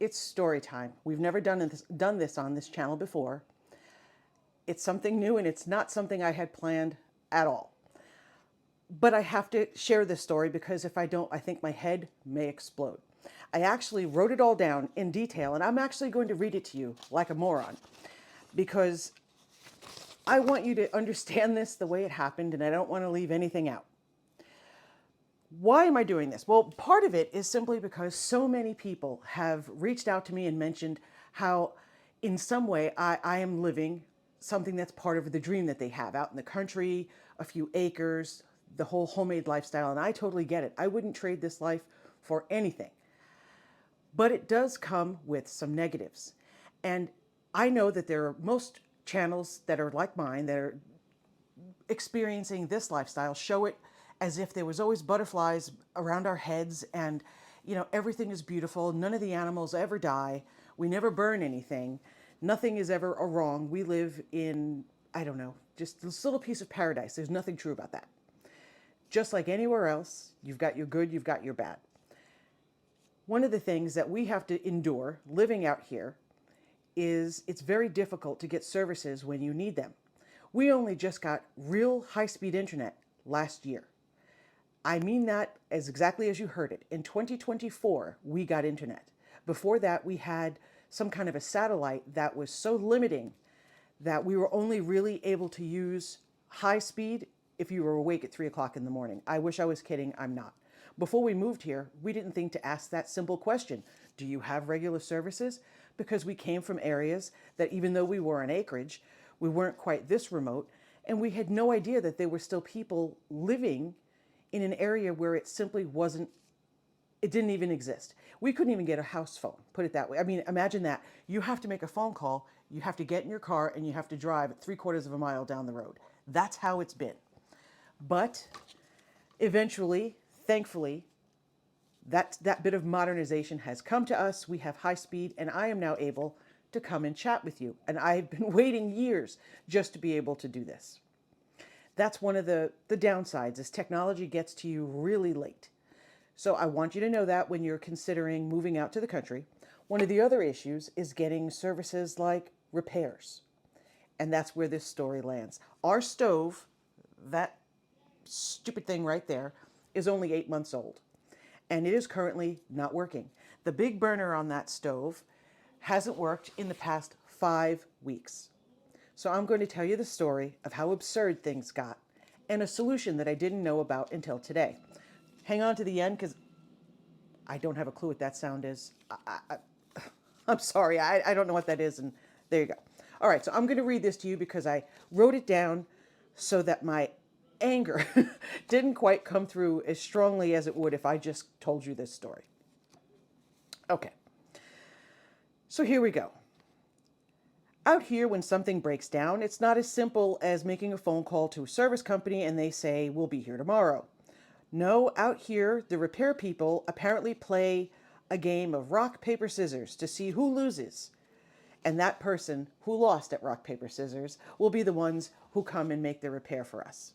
it's story time. We've never done this on this channel before. It's something new and it's not something I had planned at all. But I have to share this story because if I don't, I think my head may explode. I actually wrote it all down in detail and I'm actually going to read it to you like a moron because I want you to understand this the way it happened and I don't want to leave anything out. Why am I doing this? Well, part of it is simply because so many people have reached out to me and mentioned how in some way I am living something that's part of the dream that they have out in the country, a few acres, the whole homemade lifestyle. And I totally get it. I wouldn't trade this life for anything. But it does come with some negatives. And I know that there are most channels that are like mine that are experiencing this lifestyle show it as if there was always butterflies around our heads and, you know, everything is beautiful. None of the animals ever die. We never burn anything. Nothing is ever a wrong. We live in, I don't know, just this little piece of paradise. There's nothing true about that. Just like anywhere else, you've got your good, you've got your bad. One of the things that we have to endure living out here is it's very difficult to get services when you need them. We only just got real high-speed internet last year. I mean that as exactly as you heard it. In 2024, we got internet. Before that, we had some kind of a satellite that was so limiting that we were only really able to use high speed if you were awake at 3 o'clock in the morning. I wish I was kidding. I'm not. Before we moved here, we didn't think to ask that simple question. Do you have regular services? Because we came from areas that even though we were on acreage, we weren't quite this remote. And we had no idea that there were still people living in an area where it simply wasn't, it didn't even exist. We couldn't even get a house phone, put it that way. I mean, imagine that. You have to make a phone call, you have to get in your car, and you have to drive at 3/4 of a mile down the road. That's how it's been. But eventually, thankfully, that bit of modernization has come to us. We have high speed, and I am now able to come and chat with you. And I've been waiting years just to be able to do this. That's one of the downsides is technology gets to you really late. So I want you to know that when you're considering moving out to the country. One of the other issues is getting services like repairs. And that's where this story lands. Our stove, that stupid thing right there, is only 8 months old. And it is currently not working. The big burner on that stove hasn't worked in the past 5 weeks. So I'm going to tell you the story of how absurd things got and a solution that I didn't know about until today. Hang on to the end because I don't have a clue what that sound is. I'm sorry, I don't know what that is, and there you go. All right, so I'm going to read this to you because I wrote it down so that my anger didn't quite come through as strongly as it would if I just told you this story. Okay, so here we go. Out here, when something breaks down, it's not as simple as making a phone call to a service company and they say, we'll be here tomorrow. No, out here, the repair people apparently play a game of rock, paper, scissors to see who loses. And that person who lost at rock, paper, scissors will be the ones who come and make the repair for us.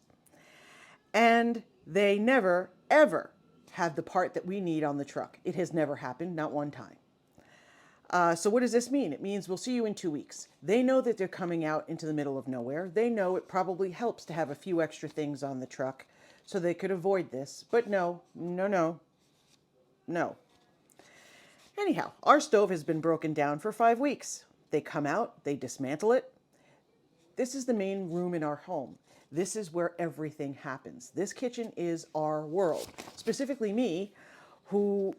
And they never, ever have the part that we need on the truck. It has never happened, not one time. So what does this mean? It means we'll see you in 2 weeks. They know that they're coming out into the middle of nowhere. They know it probably helps to have a few extra things on the truck so they could avoid this. But no. Anyhow, our stove has been broken down for 5 weeks. They come out, they dismantle it. This is the main room in our home. This is where everything happens. This kitchen is our world. Specifically me, who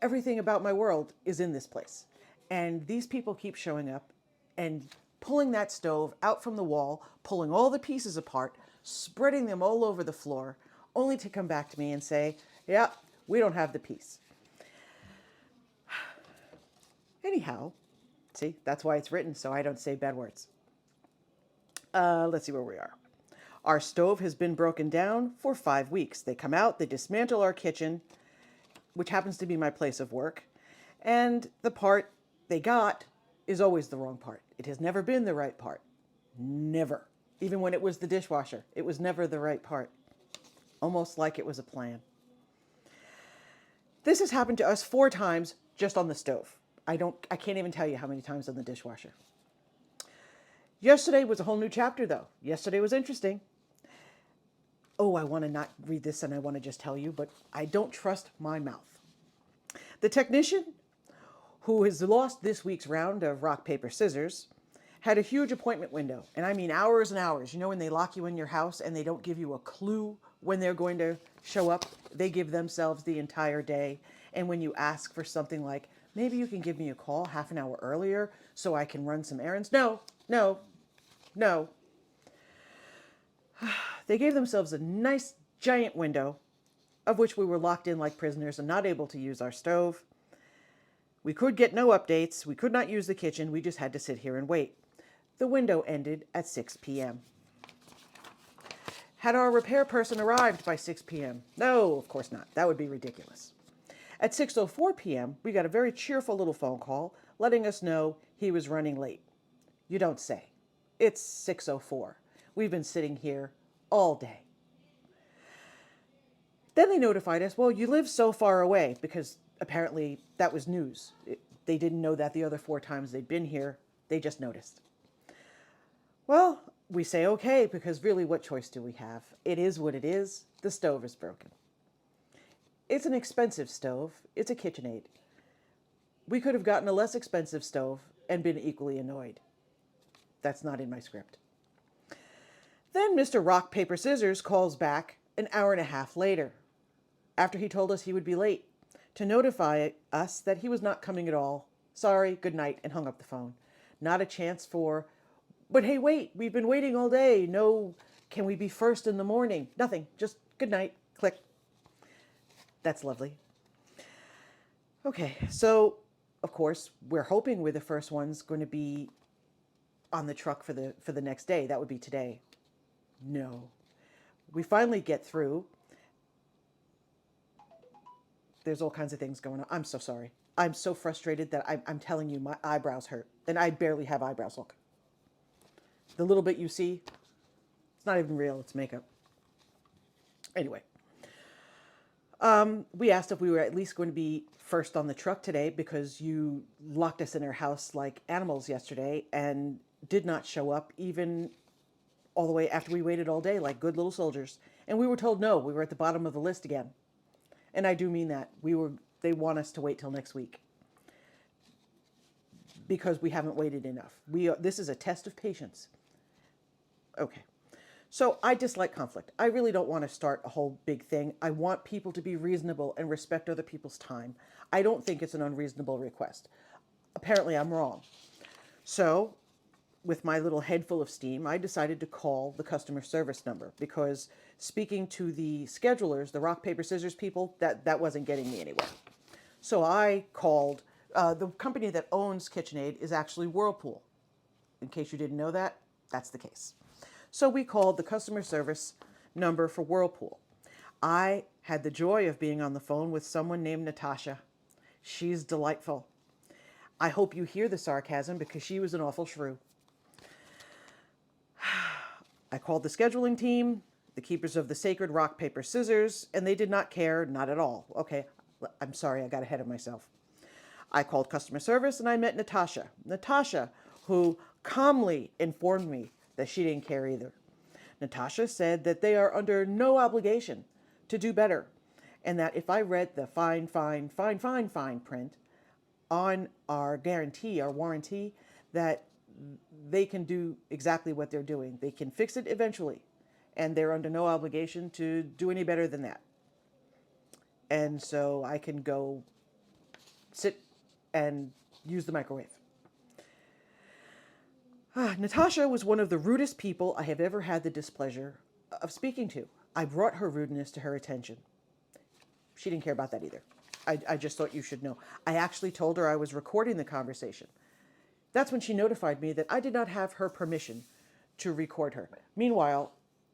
everything about my world is in this place. And these people keep showing up and pulling that stove out from the wall, pulling all the pieces apart, spreading them all over the floor, only to come back to me and say, yeah, we don't have the piece. Anyhow, see, that's why it's written so I don't say bad words. Let's see where we are. Our stove has been broken down for 5 weeks. They come out, they dismantle our kitchen, which happens to be my place of work, and the part they got is always the wrong part. It has never been the right part. Never. Even when it was the dishwasher, it was never the right part. Almost like it was a plan. This has happened to us 4 times just on the stove. I can't even tell you how many times on the dishwasher. Yesterday was a whole new chapter though. Yesterday was interesting. Oh, I want to not read this and I want to just tell you, but I don't trust my mouth. The technician who has lost this week's round of rock, paper, scissors had a huge appointment window. And I mean hours and hours. You know, when they lock you in your house and they don't give you a clue when they're going to show up, they give themselves the entire day. And when you ask for something like, maybe you can give me a call half an hour earlier so I can run some errands. No, no, no. They gave themselves a nice giant window of which we were locked in like prisoners and not able to use our stove. We could get no updates. We could not use the kitchen. We just had to sit here and wait. The window ended at 6 p.m. Had our repair person arrived by 6 p.m.? No, of course not. That would be ridiculous. At 6:04 p.m., we got a very cheerful little phone call letting us know he was running late. You don't say. It's 6:04. We've been sitting here all day. Then they notified us, well, you live so far away, because apparently that was news. They didn't know that the other 4 times they'd been here. They just noticed. Well, we say okay, because really what choice do we have? It is what it is. The stove is broken. It's an expensive stove. It's a KitchenAid. We could have gotten a less expensive stove and been equally annoyed. That's not in my script. Then Mr. Rock, Paper, Scissors calls back an hour and a half later, after he told us he would be late, to notify us that he was not coming at all. Sorry, good night, and hung up the phone. Not a chance for, but hey, wait, we've been waiting all day. No, can we be first in the morning? Nothing, just good night, click. That's lovely. Okay, so of course, we're hoping we're the first ones going to be on the truck for the next day. That would be today. No. We finally get through. There's all kinds of things going on. I'm so sorry. I'm so frustrated that I'm telling you my eyebrows hurt. And I barely have eyebrows. Look. The little bit you see, it's not even real. It's makeup. Anyway. We asked if we were at least going to be first on the truck today because you locked us in our house like animals yesterday and did not show up even all the way after we waited all day like good little soldiers. And we were told no, we were at the bottom of the list again. And I do mean that. They want us to wait till next week because we haven't waited enough. This is a test of patience. Okay. So I dislike conflict. I really don't want to start a whole big thing. I want people to be reasonable and respect other people's time. I don't think it's an unreasonable request. Apparently I'm wrong. So with my little head full of steam, I decided to call the customer service number because speaking to the schedulers, the rock, paper, scissors people, that wasn't getting me anywhere. So I called, the company that owns KitchenAid is actually Whirlpool. In case you didn't know that, that's the case. So we called the customer service number for Whirlpool. I had the joy of being on the phone with someone named Natasha. She's delightful. I hope you hear the sarcasm because she was an awful shrew. I called the scheduling team, the keepers of the sacred rock, paper, scissors, and they did not care, not at all. Okay, I'm sorry, I got ahead of myself. I called customer service and I met Natasha. Natasha, who calmly informed me that she didn't care either. Natasha said that they are under no obligation to do better, and that if I read the fine print on our guarantee, our warranty, that they can do exactly what they're doing. They can fix it eventually, and they're under no obligation to do any better than that. And so I can go sit and use the microwave. Natasha was one of the rudest people I have ever had the displeasure of speaking to. I brought her rudeness to her attention. She didn't care about that either. I just thought you should know. I actually told her I was recording the conversation. That's when she notified me that I did not have her permission to record her. Meanwhile,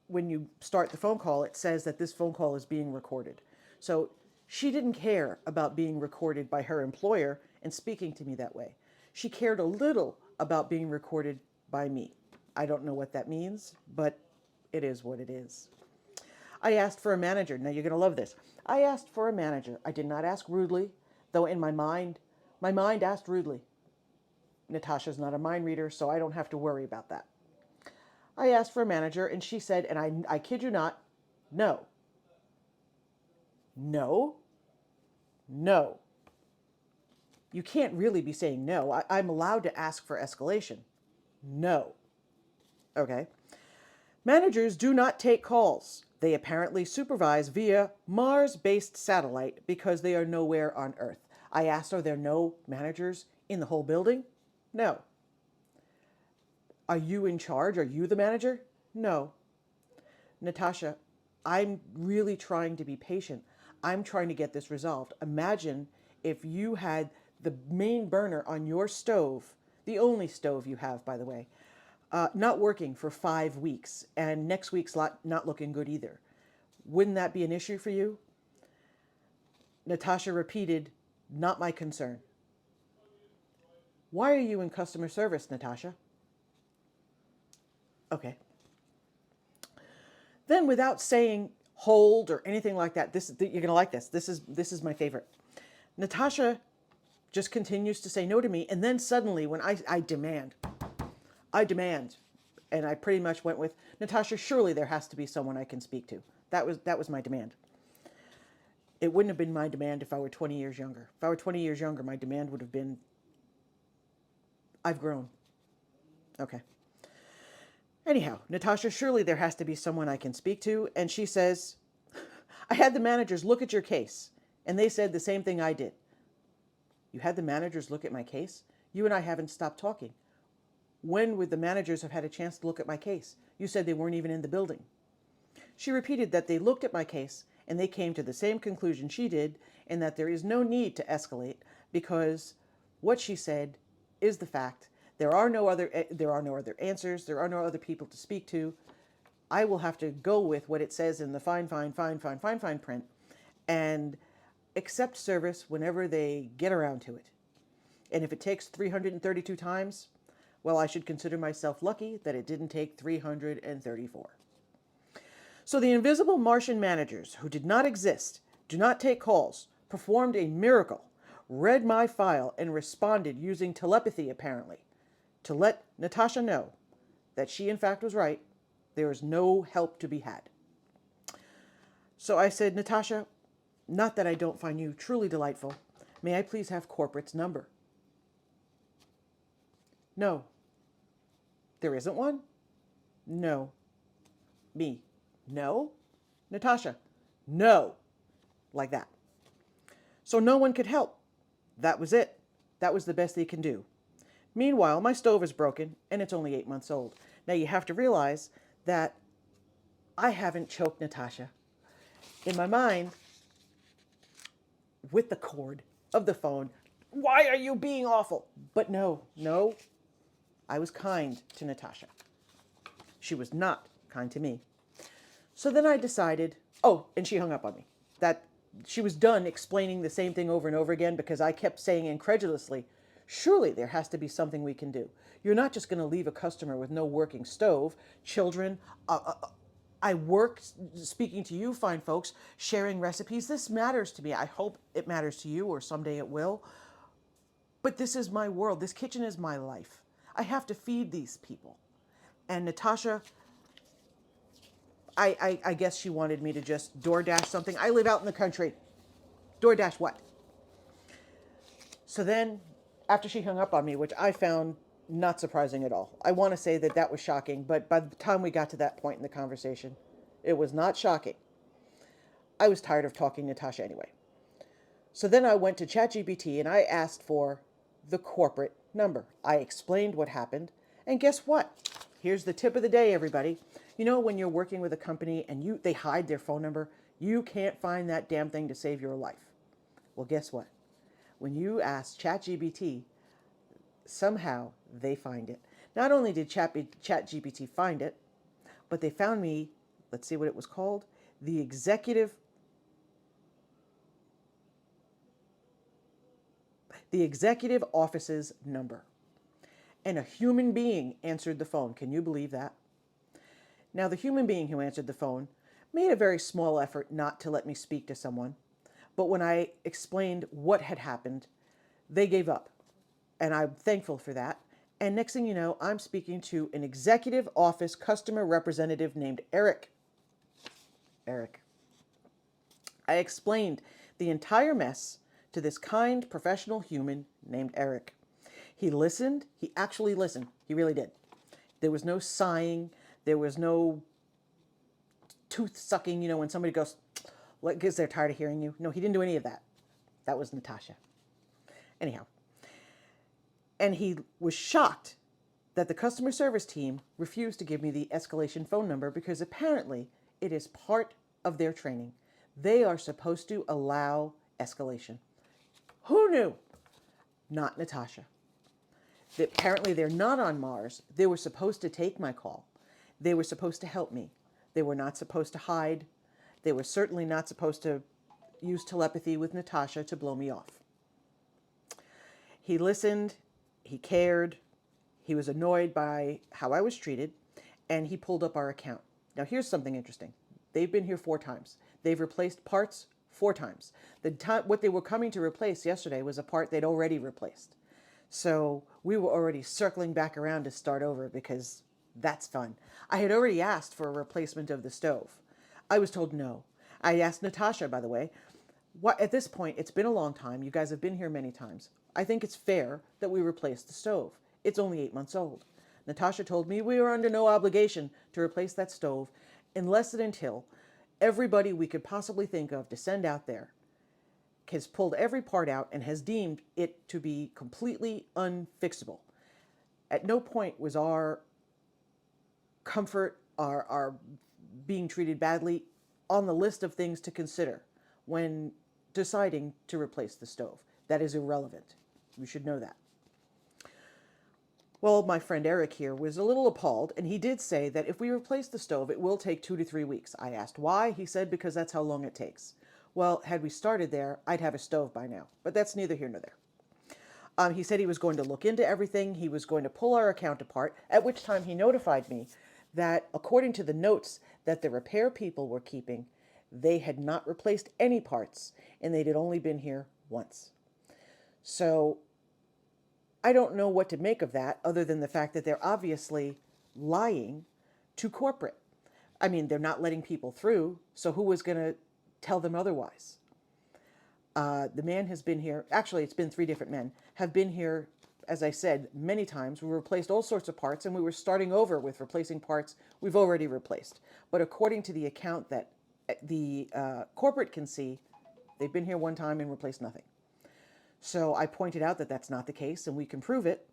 when you start the phone call, it says that this phone call is being recorded. So she didn't care about being recorded by her employer and speaking to me that way. She cared a little about being recorded by me. I don't know what that means, but it is what it is. I asked for a manager. Now you're going to love this. I asked for a manager. I did not ask rudely, though in my mind, My mind asked rudely. Natasha's not a mind reader, so I don't have to worry about that. I asked for a manager, and she said, and I kid you not, no, no, no. You can't really be saying no. I'm allowed to ask for escalation. No. Okay. Managers do not take calls. They apparently supervise via Mars-based satellite because they are nowhere on Earth. I asked, are there no managers in the whole building? No. Are you in charge? Are you the manager? No. Natasha, I'm really trying to be patient. I'm trying to get this resolved. Imagine if you had the main burner on your stove, the only stove you have, by the way, not working for 5 weeks, and next week's not looking good either. Wouldn't that be an issue for you? Natasha repeated, not my concern. Why are you in customer service, Natasha? Okay. Then, without saying hold or anything like that, you're gonna like this. This is my favorite. Natasha just continues to say no to me, and then suddenly, when I demand, and I pretty much went with, Natasha, surely there has to be someone I can speak to. That was my demand. It wouldn't have been my demand if I were 20 years younger. If I were 20 years younger, my demand would have been, I've grown. Okay. Anyhow, Natasha, surely there has to be someone I can speak to. And she says, I had the managers look at your case, and they said the same thing I did. You had the managers look at my case? You and I haven't stopped talking. When would the managers have had a chance to look at my case? You said they weren't even in the building. She repeated that they looked at my case and they came to the same conclusion she did, and that there is no need to escalate because what she said is the fact. There are no other answers. There are no other people to speak to. I will have to go with what it says in the fine print and accept service whenever they get around to it. And if it takes 332 times, well, I should consider myself lucky that it didn't take 334. So the invisible Martian managers, who did not exist, do not take calls, performed a miracle, read my file, and responded using telepathy, apparently, to let Natasha know that she, in fact, was right. There is no help to be had. So I said, Natasha, not that I don't find you truly delightful. May I please have corporate's number? No. There isn't one? No. Me. No. Natasha. No. Like that. So no one could help. That was it. That was the best they can do. Meanwhile, my stove is broken and it's only 8 months old. Now you have to realize that I haven't choked Natasha. In my mind, with the cord of the phone, why are you being awful? But no, I was kind to Natasha. She was not kind to me. So then I decided, and she hung up on me. That she was done explaining the same thing over and over again because I kept saying incredulously, surely there has to be something we can do. You're not just going to leave a customer with no working stove. Children, I work speaking to you fine folks, sharing recipes. This matters to me. I hope it matters to you, or someday it will. But this is my world. This kitchen is my life. I have to feed these people. And Natasha, I guess she wanted me to just DoorDash something. I live out in the country. DoorDash what? So then, after she hung up on me, which I found not surprising at all. I want to say that that was shocking, but by the time we got to that point in the conversation, it was not shocking. I was tired of talking to Natasha anyway. So then I went to ChatGPT and I asked for the corporate number. I explained what happened, and guess what? Here's the tip of the day, everybody. You know, when you're working with a company and they hide their phone number, you can't find that damn thing to save your life. Well, guess what? When you ask ChatGPT, somehow they find it. Not only did ChatGPT find it, but they found me, let's see what it was called, the executive office's number. And a human being answered the phone. Can you believe that? Now, the human being who answered the phone made a very small effort not to let me speak to someone. But when I explained what had happened, They gave up, and I'm thankful for that. And next thing you know, I'm speaking to an executive office customer representative named Eric. Eric. I explained the entire mess to this kind professional human named Eric. He listened. He actually listened. He really did. There was no sighing. There was no tooth sucking, when somebody goes, like, because they're tired of hearing you. No, he didn't do any of that. That was Natasha. Anyhow. And he was shocked that the customer service team refused to give me the Escalation phone number because apparently it is part of their training. They are supposed to allow escalation. Who knew? Not Natasha. Apparently they're not on Mars. They were supposed to take my call. They were supposed to help me. They were not supposed to hide. They were certainly not supposed to use telepathy with Natasha to blow me off. He listened. He cared. He was annoyed by how I was treated, and he pulled up our account. Now, here's something interesting. They've been here 4 times. They've replaced parts 4 times. What they were coming to replace yesterday was a part they'd already replaced. So we were already circling back around to start over because that's fun. I had already asked for a replacement of the stove. I was told no. I asked Natasha, by the way, at this point, it's been a long time. You guys have been here many times. I think it's fair that we replace the stove. It's only 8 months old. Natasha told me we were under no obligation to replace that stove unless and until everybody we could possibly think of to send out there has pulled every part out and has deemed it to be completely unfixable. At no point was our comfort, our being treated badly on the list of things to consider when deciding to replace the stove. That is irrelevant. You should know that. Well, my friend Eric here was a little appalled, and he did say that if we replace the stove, it will take 2 to 3 weeks. I asked why. He said because that's how long it takes. Well, had we started there, I'd have a stove by now, but that's neither here nor there. He said he was going to look into everything. He was going to pull our account apart, at which time he notified me that according to the notes that the repair people were keeping, they had not replaced any parts, and they'd only been here once. So I don't know what to make of that other than the fact that they're obviously lying to corporate. I mean, they're not letting people through, so who was going to tell them otherwise? The man has been here, actually it's been 3 different men, have been here, as I said, many times. We replaced all sorts of parts, and we were starting over with replacing parts we've already replaced. But according to the account that the corporate can see, they've been here 1 time and replaced nothing. So I pointed out that that's not the case, and we can prove it.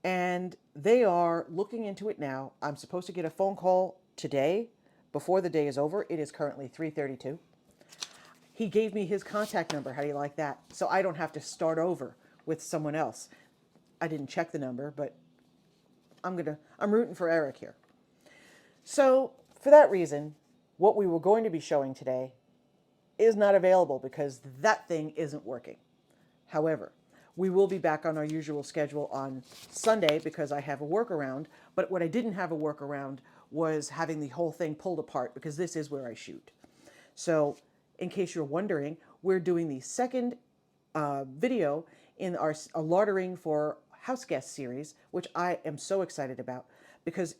And they are looking into it now. I'm supposed to get a phone call today before the day is over. It is currently 3:32. He gave me his contact number. How do you like that? So I don't have to start over with someone else. I didn't check the number, but I'm rooting for Eric here. So for that reason, what we were going to be showing today is not available because that thing isn't working. However, we will be back on our usual schedule on Sunday because I have a workaround. But what I didn't have a workaround was having the whole thing pulled apart because this is where I shoot. So in case you're wondering, we're doing the second video in our Lardering for House Guest series, which I am so excited about because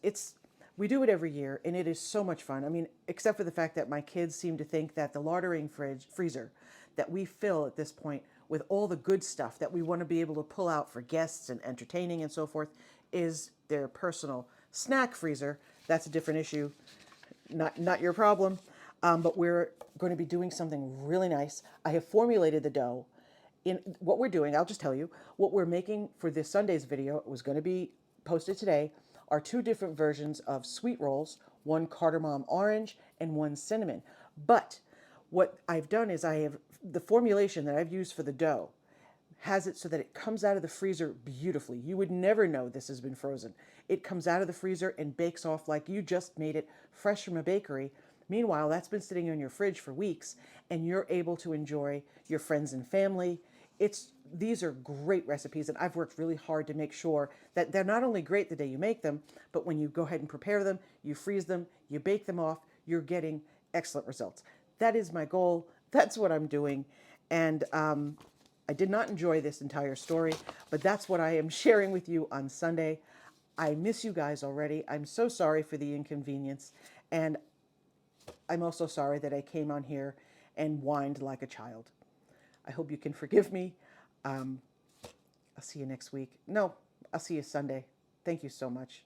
we do it every year and it is so much fun. I mean, except for the fact that my kids seem to think that the lardering freezer that we fill at this point with all the good stuff that we want to be able to pull out for guests and entertaining and so forth is their personal snack freezer. That's a different issue, not your problem. But we're going to be doing something really nice. I have formulated the dough. In what we're doing, I'll just tell you, what we're making for this Sunday's video, it was going to be posted today, are 2 different versions of sweet rolls, 1 cardamom orange and 1 cinnamon. But what I've done is the formulation that I've used for the dough has it so that it comes out of the freezer beautifully. You would never know this has been frozen. It comes out of the freezer and bakes off like you just made it fresh from a bakery. Meanwhile, that's been sitting in your fridge for weeks, and you're able to enjoy your friends and family. These are great recipes, and I've worked really hard to make sure that they're not only great the day you make them, but when you go ahead and prepare them, you freeze them, you bake them off, you're getting excellent results. That is my goal. That's what I'm doing. And I did not enjoy this entire story, but that's what I am sharing with you on Sunday. I miss you guys already. I'm so sorry for the inconvenience. And I'm also sorry that I came on here and whined like a child. I hope you can forgive me. I'll see you next week. No, I'll see you Sunday. Thank you so much.